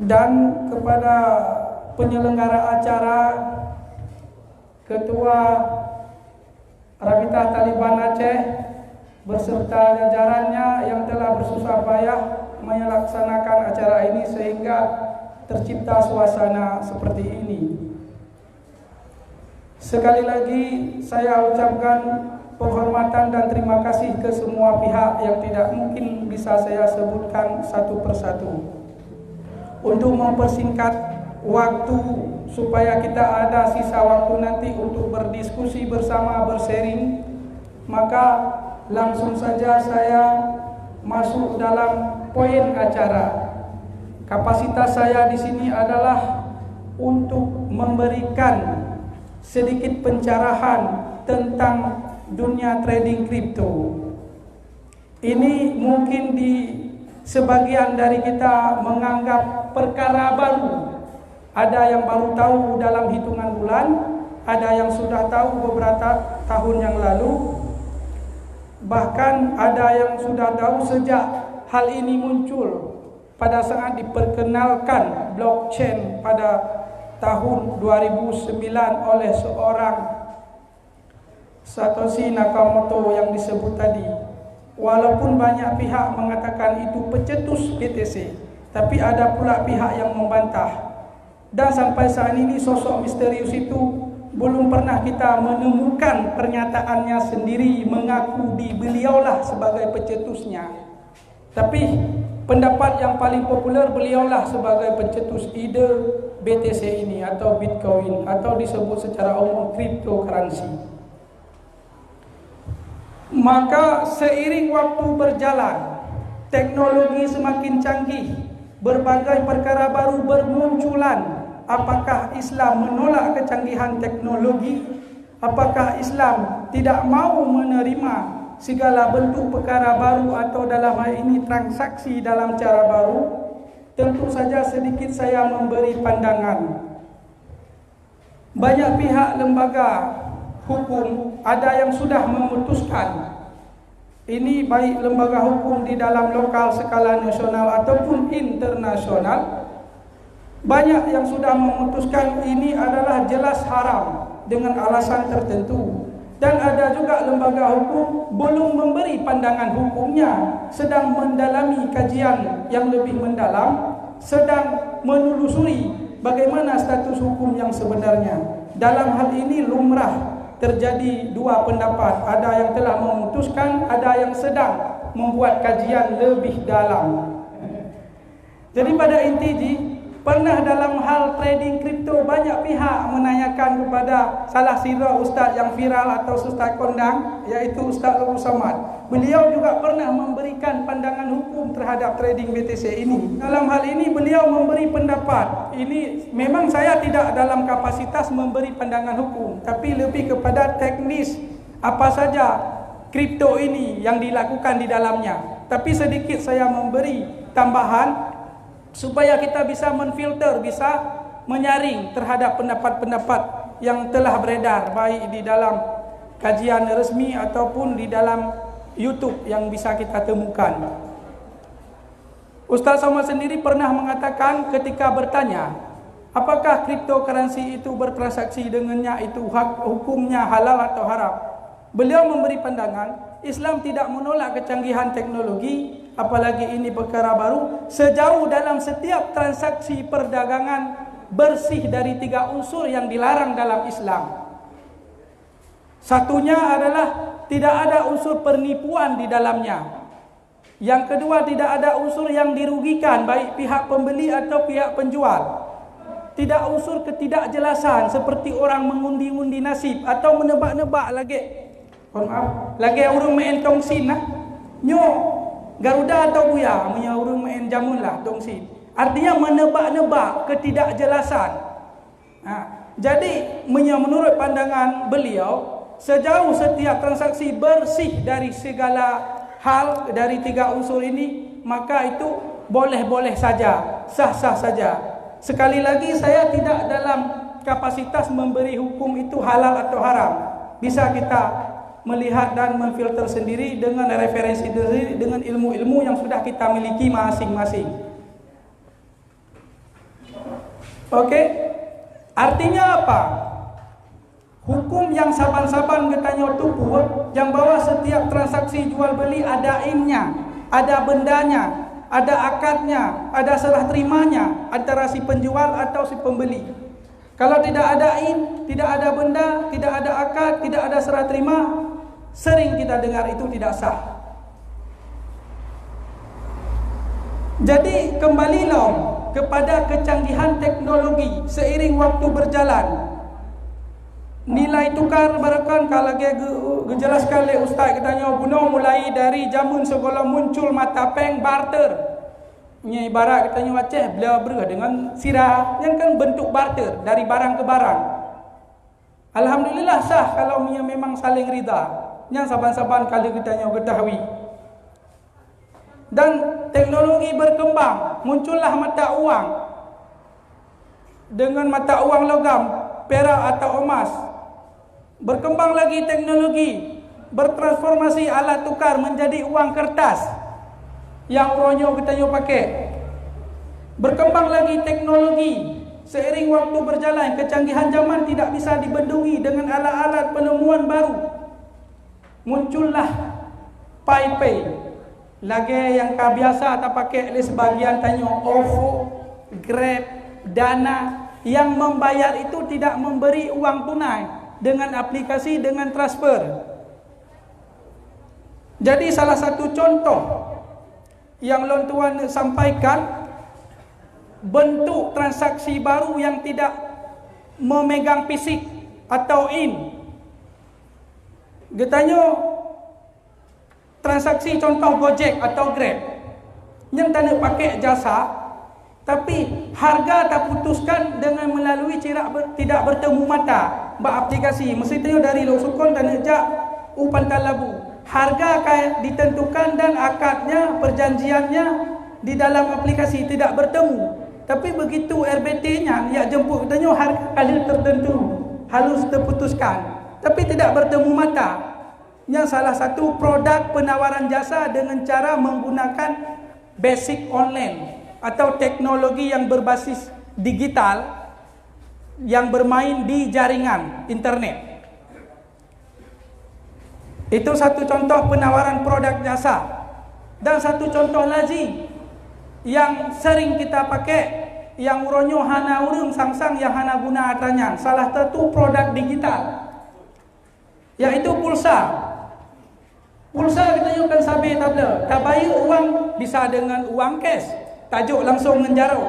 dan kepada penyelenggara acara, Ketua Rabitah Taliban Aceh beserta jajarannya yang telah bersusah payah melaksanakan acara ini sehingga tercipta suasana seperti ini. Sekali lagi saya ucapkan penghormatan dan terima kasih ke semua pihak yang tidak mungkin bisa saya sebutkan satu persatu. Untuk mempersingkat waktu supaya kita ada sisa waktu nanti untuk berdiskusi bersama, bersharing, maka langsung saja saya masuk dalam poin acara. Kapasitas saya di sini adalah untuk memberikan sedikit pencerahan tentang dunia trading kripto. Ini mungkin di sebagian dari kita menganggap perkara baru. Ada yang baru tahu dalam hitungan bulan, ada yang sudah tahu beberapa tahun yang lalu, bahkan ada yang sudah tahu sejak hal ini muncul pada saat diperkenalkan blockchain pada tahun 2009 oleh seorang Satoshi Nakamoto yang disebut tadi. Walaupun banyak pihak mengatakan itu pencetus BTC, tapi ada pula pihak yang membantah. Dan sampai saat ini sosok misterius itu belum pernah kita menemukan pernyataannya sendiri mengaku beliaulah sebagai pencetusnya. Tapi pendapat yang paling populer, beliaulah sebagai pencetus ide BTC ini atau Bitcoin atau disebut secara umum cryptocurrency. Maka seiring waktu berjalan, teknologi semakin canggih, berbagai perkara baru bermunculan. Apakah Islam menolak kecanggihan teknologi? Apakah Islam tidak mau menerima segala bentuk perkara baru atau dalam hal ini transaksi dalam cara baru? Tentu saja sedikit saya memberi pandangan. Banyak pihak lembaga hukum ada yang sudah memutuskan, ini baik lembaga hukum di dalam lokal skala nasional ataupun internasional, banyak yang sudah memutuskan ini adalah jelas haram dengan alasan tertentu. Dan ada juga lembaga hukum belum memberi pandangan hukumnya, sedang mendalami kajian yang lebih mendalam, sedang menelusuri bagaimana status hukum yang sebenarnya. Dalam hal ini lumrah terjadi dua pendapat, ada yang telah memutuskan, ada yang sedang membuat kajian lebih dalam. Jadi pada intinya, pernah dalam hal trading kripto banyak pihak menanyakan kepada salah sira ustaz yang viral atau ustaz kondang, yaitu Ustaz Lurus Samad. Beliau juga pernah memberikan pandangan hukum terhadap trading BTC ini. Dalam hal ini beliau memberi pendapat. Ini memang saya tidak dalam kapasitas memberi pandangan hukum, tapi lebih kepada teknis apa saja kripto ini yang dilakukan di dalamnya. Tapi sedikit saya memberi tambahan supaya kita bisa menfilter, bisa menyaring terhadap pendapat-pendapat yang telah beredar baik di dalam kajian resmi ataupun di dalam YouTube yang bisa kita temukan. Ustaz Somad sendiri pernah mengatakan ketika bertanya, apakah cryptocurrency itu bertransaksi dengannya itu hukumnya halal atau haram? Beliau memberi pandangan, Islam tidak menolak kecanggihan teknologi, apalagi ini perkara baru, sejauh dalam setiap transaksi perdagangan bersih dari 3 unsur yang dilarang dalam Islam. Satunya adalah tidak ada unsur penipuan di dalamnya. Yang kedua, tidak ada unsur yang dirugikan baik pihak pembeli atau pihak penjual. Tidak unsur ketidakjelasan seperti orang mengundi-undi nasib atau menebak-nebak lagi. Maaf, lagi urung main tongsin lah. Nyo Garuda atau Buya, punya urung main jamun lah tongsin. Artinya menebak-nebak ketidakjelasan. Jadi menurut pandangan beliau, sejauh setiap transaksi bersih dari segala hal dari 3 unsur ini, maka itu boleh-boleh saja, sah-sah saja. Sekali lagi, saya tidak dalam kapasitas memberi hukum itu halal atau haram. Bisa kita melihat dan memfilter sendiri dengan referensi sendiri, dengan ilmu-ilmu yang sudah kita miliki masing-masing. Okey? Artinya apa? Hukum yang saban-saban katanya tupu, yang bawa setiap transaksi jual beli ada innya, ada bendanya, ada akadnya, ada serah terimanya antara si penjual atau si pembeli. Kalau tidak ada in, tidak ada benda, tidak ada akad, tidak ada serah terima, sering kita dengar itu tidak sah. Jadi kembalilah kepada kecanggihan teknologi seiring waktu berjalan. Nilai tukar barakan kalau gejelaskan oleh ustaz katanya guna mulai dari zaman segala muncul mata peng barter. Punya ibarat katanya macam bela ber dengan sirah yang kan bentuk barter dari barang ke barang. Alhamdulillah sah kalau memang saling rida. Yang saban-saban kalau katanya ketahui. Dan teknologi berkembang, muncullah mata uang dengan mata uang logam, perak atau emas. Berkembang lagi teknologi, bertransformasi alat tukar menjadi uang kertas yang ronyo kita pakai. Berkembang lagi teknologi, seiring waktu berjalan, kecanggihan zaman tidak bisa dibendungi dengan alat-alat penemuan baru. Muncullah PayPay. Lagi yang biasa tak pakai oleh sebagian tanya OVO, Grab, Dana. Yang membayar itu tidak memberi uang tunai dengan aplikasi, dengan transfer. Jadi salah satu contoh yang Lon Tuan sampaikan, bentuk transaksi baru yang tidak memegang fisik atau in. Katanya transaksi contoh Gojek atau Grab yang tak nak pakai jasa, tapi harga tak putuskan dengan melalui tidak bertemu mata beraplikasi. Mestinya dari lo sukon dan jak upan talabu. Harga akan ditentukan dan akadnya, perjanjiannya di dalam aplikasi tidak bertemu. Tapi begitu RBT-nya yang jemput katanya harga kali tertentu harus terputuskan, tapi tidak bertemu mata. Yang salah satu produk penawaran jasa dengan cara menggunakan basic online atau teknologi yang berbasis digital yang bermain di jaringan internet. Itu satu contoh penawaran produk jasa. Dan satu contoh lagi yang sering kita pakai, yang uronyo hana urung sangsang yang hana guna atanya, salah satu produk digital, yaitu pulsa. Pulsa kita yukan sabi tabla. Tak bayar uang bisa dengan uang cash, tajuk langsung menjarau,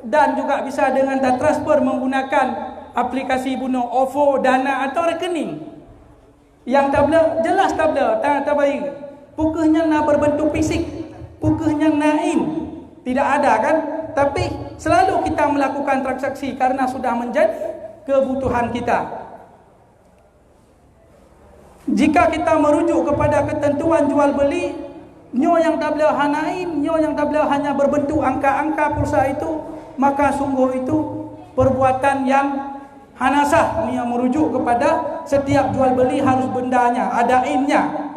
dan juga bisa dengan transfer menggunakan aplikasi bunuh OVO, Dana atau rekening. Yang tabla jelas tabla tak bayar. Pukehnya nak berbentuk fisik, pukehnya naim tidak ada kan? Tapi selalu kita melakukan transaksi karena sudah menjadi kebutuhan kita. Jika kita merujuk kepada ketentuan jual beli, nyo yang tak boleh hanaim, nyo yang tak boleh hanya berbentuk angka-angka pulsa itu, maka sungguh itu perbuatan yang hanasah, yang merujuk kepada setiap jual beli harus bendanya, ada innya.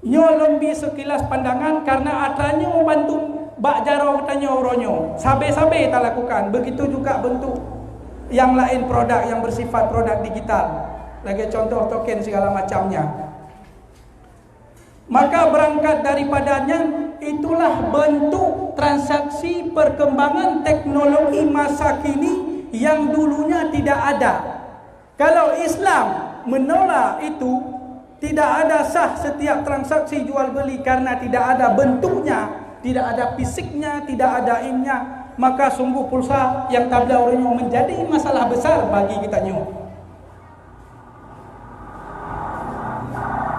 Nyo lebih sekilas pandangan karena atranya bantu bak jarau tanya oronyo. Sabe-sabe tak lakukan. Begitu juga bentuk yang lain produk yang bersifat produk digital. Lagi contoh token segala macamnya. Maka berangkat daripadanya, itulah bentuk transaksi perkembangan teknologi masa kini yang dulunya tidak ada. Kalau Islam menolak itu, tidak ada sah setiap transaksi jual beli karena tidak ada bentuknya, tidak ada fisiknya, tidak ada innya, maka sungguh pulsa yang tabla orangnya menjadi masalah besar bagi kita nyu.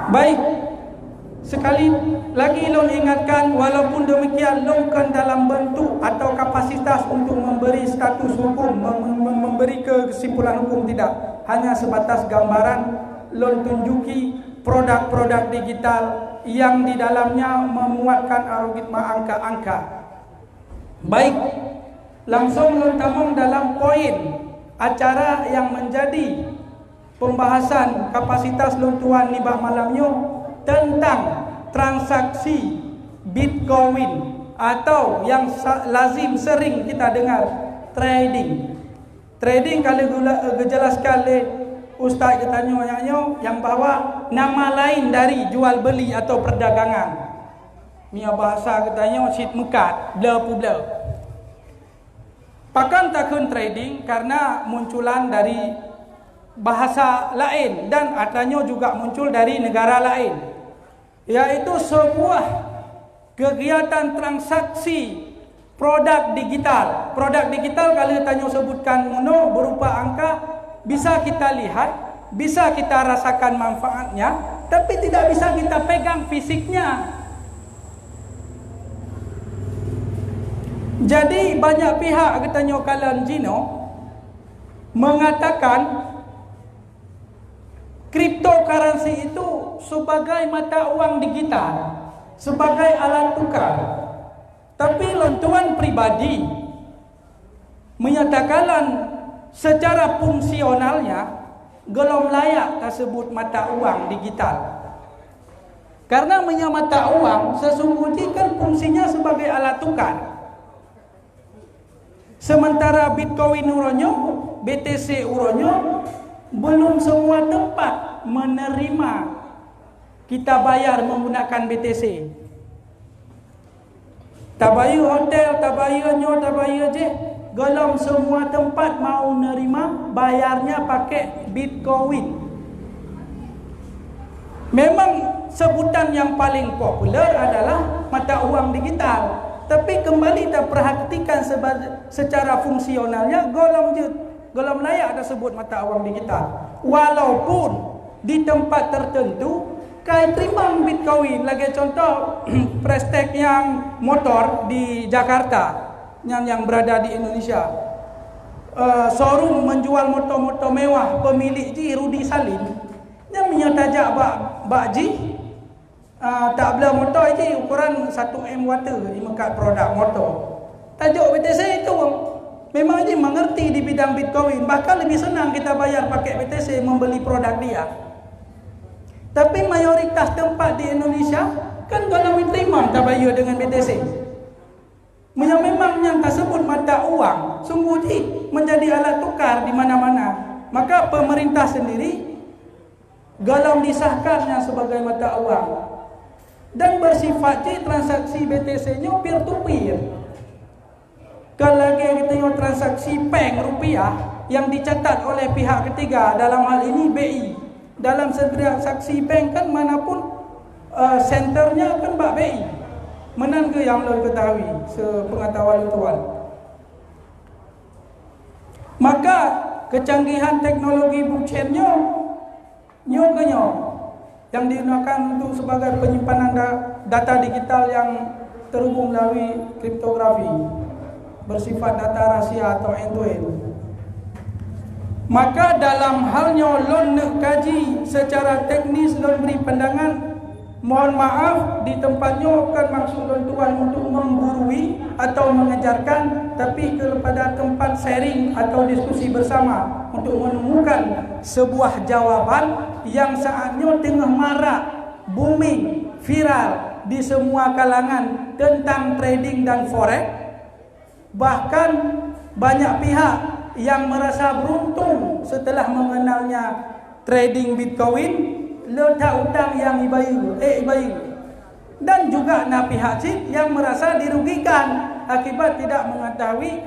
Baik, sekali lagi Lon ingatkan, walaupun demikian Lon kan dalam bentuk atau kapasitas untuk memberi status hukum, memberi kesimpulan hukum tidak. Hanya sebatas gambaran Lon tunjuki produk-produk digital yang di dalamnya memuatkan algoritma angka-angka. Baik, langsung Lon tamung dalam poin acara yang menjadi pembahasan kapasitas Lon Tuan nibah malamnya tentang transaksi Bitcoin atau yang lazim sering kita dengar trading. Trading kalau jelaskan oleh ustaz kita yang bahawa nama lain dari jual beli atau perdagangan. Mia bahasa katanya sit mekat, bla bla. Pakan takun trading karena munculan dari bahasa lain dan artinya juga muncul dari negara lain, yaitu sebuah kegiatan transaksi produk digital. Produk digital kalau tanya sebutkan mono berupa angka, bisa kita lihat, bisa kita rasakan manfaatnya, tapi tidak bisa kita pegang fisiknya. Jadi banyak pihak katanya kalan Cina mengatakan cryptocurrency itu sebagai mata uang digital, sebagai alat tukar. Tapi lontuan pribadi menyatakan secara fungsionalnya belum layak tersebut mata uang digital. Karena mata uang sesungguhnya kan fungsinya sebagai alat tukar. Sementara Bitcoin uronyo, BTC uronyo, belum semua tempat menerima kita bayar menggunakan BTC. Tabayu hotel, tabayu nyo, tabayu je, belum semua tempat mau nerima bayarnya pakai Bitcoin. Memang sebutan yang paling populer adalah mata uang digital. Tapi kembali kita perhatikan secara fungsionalnya golong layak disebut mata uang digital. Walaupun di tempat tertentu kait terima Bitcoin. Lagi contoh prestek yang motor di Jakarta yang berada di Indonesia. Showroom menjual motor-motor mewah, pemilik ji Rudi Salim. Dia menyatajak Bak Ji tak bela motor je ukuran 1M water di mekat produk motor. Tajuk BTC itu memang je mengerti di bidang Bitcoin. Bahkan lebih senang kita bayar pakai BTC membeli produk dia. Tapi mayoritas tempat di Indonesia kan kalau terima tak bayar dengan BTC. Yang memang yang tersebut mata uang sungguh je menjadi alat tukar di mana-mana. Maka pemerintah sendiri galau disahkannya sebagai mata uang. Dan bersifat transaksi BTC-nya peer to peer. Kalau kita tengok transaksi peng rupiah yang dicatat oleh pihak ketiga, dalam hal ini BI. Dalam transaksi peng kan manapun senternya kan BI. Menan ke yang lo ketahui sepengetahuan tuan. Maka kecanggihan teknologi blockchain-nya yang digunakan untuk sebagai penyimpanan data digital yang terhubung melalui kriptografi bersifat data rahsia atau end-to-end. Maka dalam halnya lon nak kaji secara teknis, lon beri pandangan, mohon maaf di tempatnya kan maksud tuan untuk menggurui atau mengajarkan, tapi kepada tempat sharing atau diskusi bersama untuk menemukan sebuah jawaban yang saatnya tengah marak, booming, viral di semua kalangan tentang trading dan forex. Bahkan banyak pihak yang merasa beruntung setelah mengenalnya trading Bitcoin, letak utang yang ibayu. Dan juga na pihak yang merasa dirugikan akibat tidak mengetahui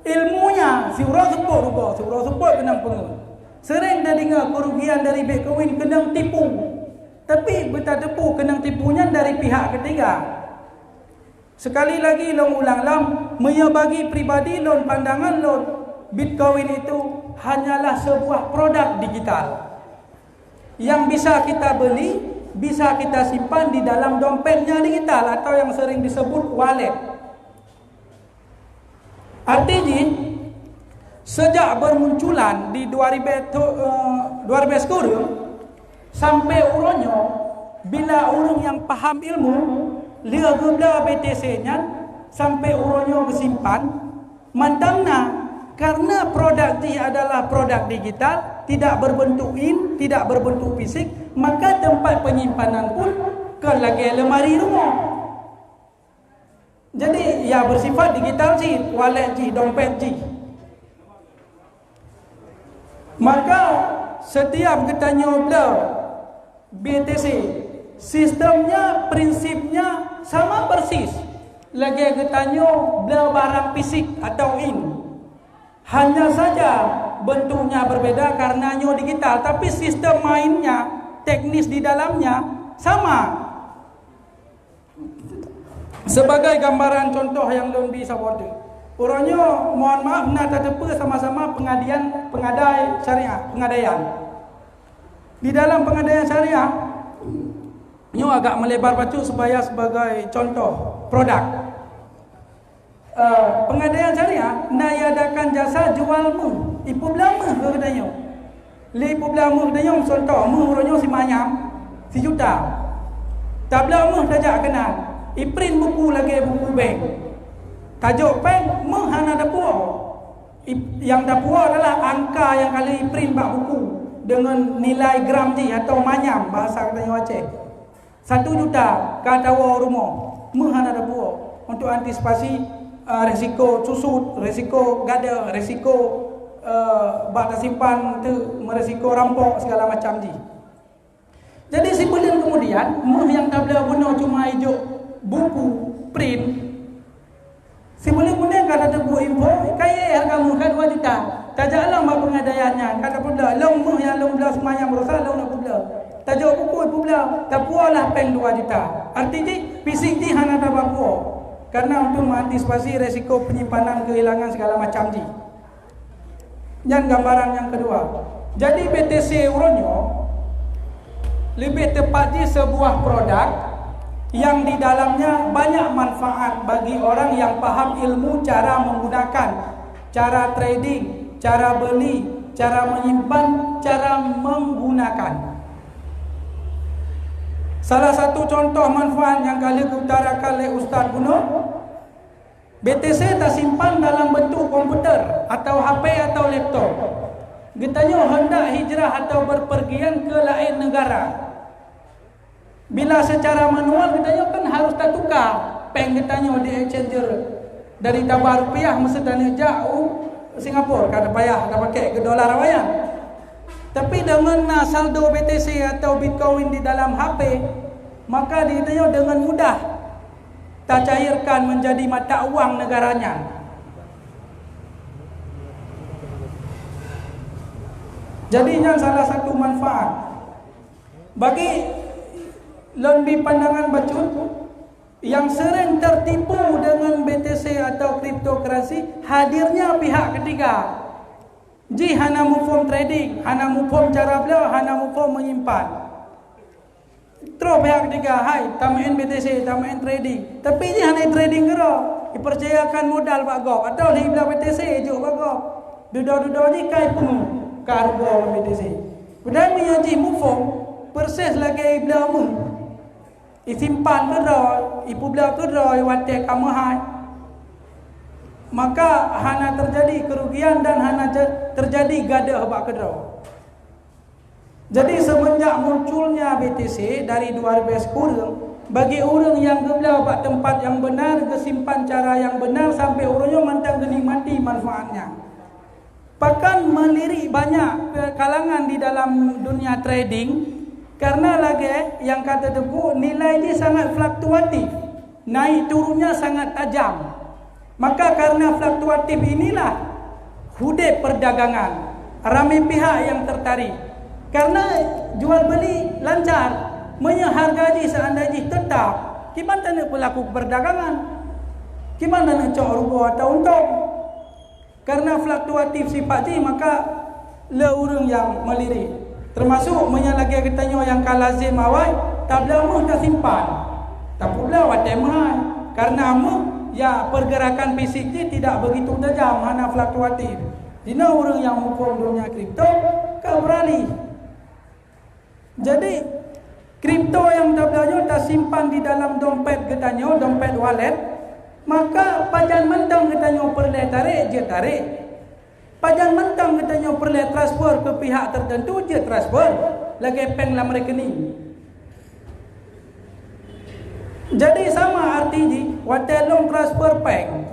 ilmunya. Si urang support kena pengun. Sering dah dengar kerugian dari Bitcoin kena tipu. Tapi betul tipu kena tipunya dari pihak ketiga. Sekali lagi long ulang lam, bagi pribadi lon pandangan lon Bitcoin itu hanyalah sebuah produk digital yang bisa kita beli, bisa kita simpan di dalam dompetnya digital atau yang sering disebut wallet. Artinya sejak bermunculan di 2010 sampai uronyo, bila urung yang paham ilmu dia guna BTC-nya sampai uronyo kesimpan mandangna, karena produk ini adalah produk digital, tidak berbentuk tidak berbentuk fisik, maka tempat penyimpanan pun ke lagi lemari rumah. Jadi ya bersifat digital wallet dompet Maka setiap katanya bela BTC, sistemnya, prinsipnya sama persis. Lagi katanya bela barang fisik atau hanya saja bentuknya berbeda karenanya digital, tapi sistem mainnya, teknis di dalamnya sama. Sebagai gambaran contoh yang lebih sabote, orangnya mohon maaf nak terdepa sama-sama pengadai syariah, pengadaian. Di dalam pengadaian syariah, ini agak melebar pacu supaya sebagai contoh produk. Pengadaian syariah nayadakan jasa jual mu, ipu belama ke katanya. Ipu belama katanya contoh mu orangnya si manyam, si juta. Tak belama tajak kenal. Print buku lagi, buku bank. Tajuk bank menghana dapur. Yang dapur adalah angka yang kali print bak buku dengan nilai gram ji atau manyam bahasa katanya Aceh. 1 juta kata rumah menghana dapur untuk antisipasi resiko susut, resiko gada, resiko bak simpan tu, meresiko rampok segala macam ji. Jadi sebelum kemudian yang tak boleh guna cuma hijau buku print, sebelum kemudian kata buku info kaya harga muka 2 juta. Tajaklah mak pengadaiannya kata pula long yang long belah semayang berusaha long nak pula. Tajuk buku pula tapualah peng 2 juta. Artinya fisik ni hana ada apa. Karena untuk mengantisipasi resiko penyimpanan kehilangan segala macam ji. Dan gambaran yang kedua. Jadi BTC Uronyo lebih tepatnya sebuah produk yang di dalamnya banyak manfaat bagi orang yang paham ilmu cara menggunakan, cara trading, cara beli, cara menyimpan, cara menggunakan. Salah satu contoh manfaat yang kali diutarakan oleh Ustaz Guno, BTC tak simpan dalam bentuk komputer atau HP atau laptop. Getanya hendak hijrah atau berpergian ke lain negara. Bila secara manual getanya kan harus tak tukar peng getanya di exchanger dari tabar rupiah mesti tanya jauh Singapura kada payah dah pakai ke dolar awak. Tapi dengan saldo BTC atau Bitcoin di dalam HP, maka dia dengan mudah tak cairkan menjadi mata uang negaranya. Jadinya salah satu manfaat bagi lebih pandangan bacut yang sering tertipu dengan BTC atau kriptokrasi, hadirnya pihak ketiga. Ji hana mufum trading, hana mufum cara beliau, hana mufum menyimpan. Terus pihak ketiga, hai tamain BTC, tamain trading. Tapi ji hana trading kero, dipercayakan modal Pak Gop atau di belah BTC juk Pak Gop. Duduk-duduk ji kai pun karbo BTC. Padahal punya ji mufum persis lagi belah mu. Isimpan kero, ipu belah kero, iwatek kamahai. Maka hana terjadi kerugian dan hana terjadi gadah bak kedra. Jadi semenjak munculnya BTC dari 2010 bagi orang yang gebelah bak tempat yang benar, kesimpan cara yang benar sampai orangnya mantang menikmati manfaatnya. Bahkan melirik banyak kalangan di dalam dunia trading karena lagi yang kata debu nilainya sangat fluktuatif, naik turunnya sangat tajam. Maka karena fluktuatif inilah hudib perdagangan, ramai pihak yang tertarik. Karena jual beli lancar, harga seandainya tetap, gimana nak pelaku perdagangan? Gimana nak cok rubuh atau untung? Karena fluktuatif sifat ini, maka le orang yang melirik. Termasuk menyalagi katanya yang kalazim awal, tak boleh tak simpan. Tak pula watai mahal. Karena ya pergerakan fisiknya tidak begitu tajam, hanya fluktuatif. Dina orang yang hukum dunia kripto kau beralih. Jadi kripto yang tabelanya tak simpan di dalam dompet getanya, dompet wallet, maka pajan mentang getanya perle tarik, dia tarik. Pajan mentang getanya perle transfer ke pihak tertentu, dia transfer. Lagi peng dalam rekening. Jadi sama artinya wadelong transfer peng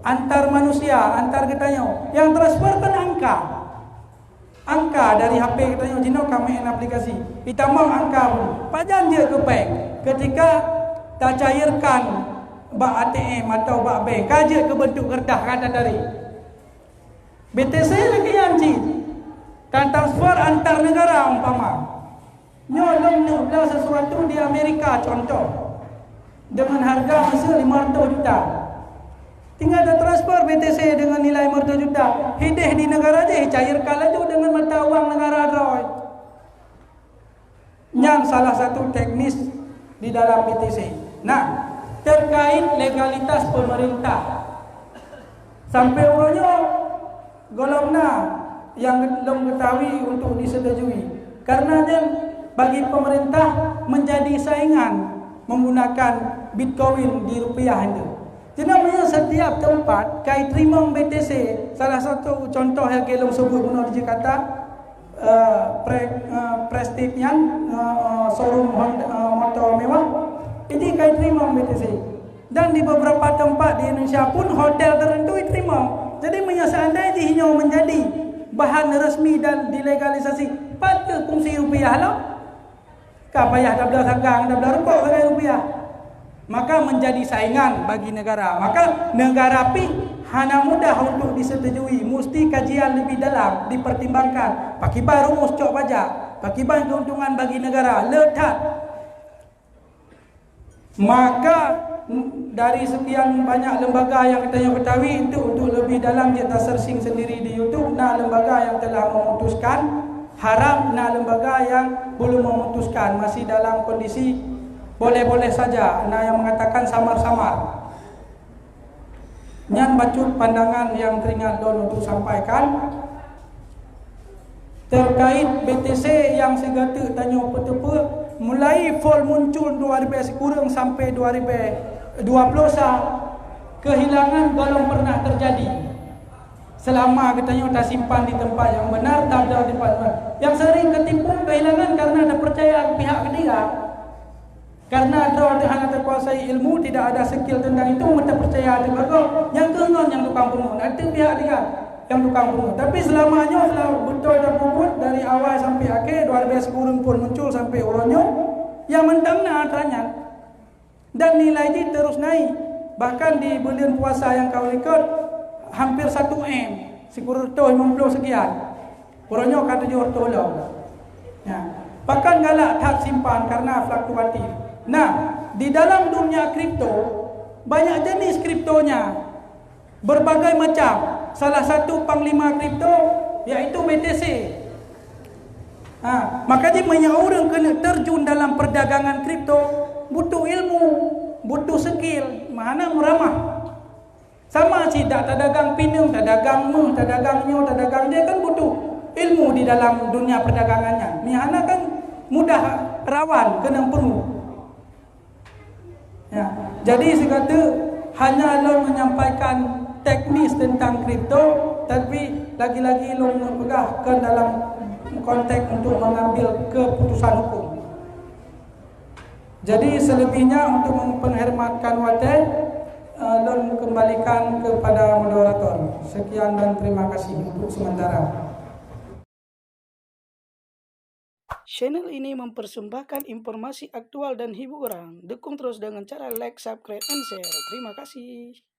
antar manusia, antar getanya. Yang transfer kan angka. angka dari HP katanya Cina kami aplikasi. Ditambah angka pun. Pajan dia ke bank. Ketika tak cairkan bak ATM atau bak bank, kaji ke bentuk kertas kata dari BTC lagi yang cik. Dan transfer antar negara umpama. Nyolong nak beli sesuatu di Amerika contoh. Dengan harga masa 500 juta. Tinggal ada transfer BTC dengan nilai 500 juta. Hidih di negara je, cairkan laju dengan mata wang negara Roy. Yang salah satu teknis di dalam BTC. Nah, terkait legalitas pemerintah. Sampai orangnya golongna yang belum ketahui untuk disetujui. Karena bagi pemerintah menjadi saingan menggunakan Bitcoin di rupiah itu. Jenamanya setiap tempat kai terima BTC. Salah satu contoh yang kelong sebut guna di Jakarta Prestige showroom motor mewah ini kai terima BTC. Dan di beberapa tempat di Indonesia pun hotel tertentu diterima. Jadi seandainya dihinyau menjadi bahan resmi dan dilegalisasi, patut fungsi rupiah lah. Kau payah dah belah sagang, dah belah rokok dengan rupiah. Maka menjadi saingan bagi negara. Maka negara pi hana mudah untuk disetujui. Mesti kajian lebih dalam dipertimbangkan. Pakiban rumus cok pajak, pakiban keuntungan bagi negara, letak. Maka dari sekian banyak lembaga yang kita ketahui itu untuk lebih dalam kita searching sendiri di YouTube. Nah, lembaga yang telah memutuskan haram, nah lembaga yang belum memutuskan masih dalam kondisi boleh-boleh saja. Nah, yang mengatakan samar-samar. Nyan bacut pandangan yang teringat don untuk sampaikan terkait BTC yang segata tanya apa-apa mulai full muncul 2000 kurang sampai 2020 kehilangan belum pernah terjadi. Selama katanya tak simpan di tempat yang benar, tak ada di tempat benar. Yang sering ketipu kehilangan karena ada percaya pihak ketiga. Karena ada yang terkuasai ilmu, tidak ada skill tentang itu, mereka percaya itu bagus. Yang keenam yang tukang pungut, ada pihak ketiga yang tukang pungut. Tapi selamanya betul ada pungut dari awal sampai akhir, 12 kurun pun muncul sampai orangnya yang mentangnya atranya. Dan nilai ini terus naik. Bahkan di bulan puasa yang kau ikut hampir 1 M, sekurang 50 sekian. Orangnya kata jual tolong. Ya. Bahkan galak tak simpan karena fluktuatif. Nah, di dalam dunia kripto banyak jenis kriptonya, berbagai macam. Salah satu panglima kripto yaitu BTC. Makanya banyak orang kena terjun dalam perdagangan kripto butuh ilmu, butuh skill, mana meramah. Sama sih tak dagang pinang, tak dagang meh, tak dagang nyo, tak dagang dia kan butuh ilmu di dalam dunia perdagangannya. Mihana kan mudah rawan kena penuh. Ya, jadi sekata hanya lo menyampaikan teknis tentang kripto, tapi lagi-lagi lo mengpegang ke dalam konteks untuk mengambil keputusan hukum. Jadi selebihnya untuk menghematkan waktu, lo kembalikan kepada moderator. Sekian dan terima kasih untuk sementara. Channel ini mempersembahkan informasi aktual dan hiburan. Dukung terus dengan cara like, subscribe, and share. Terima kasih.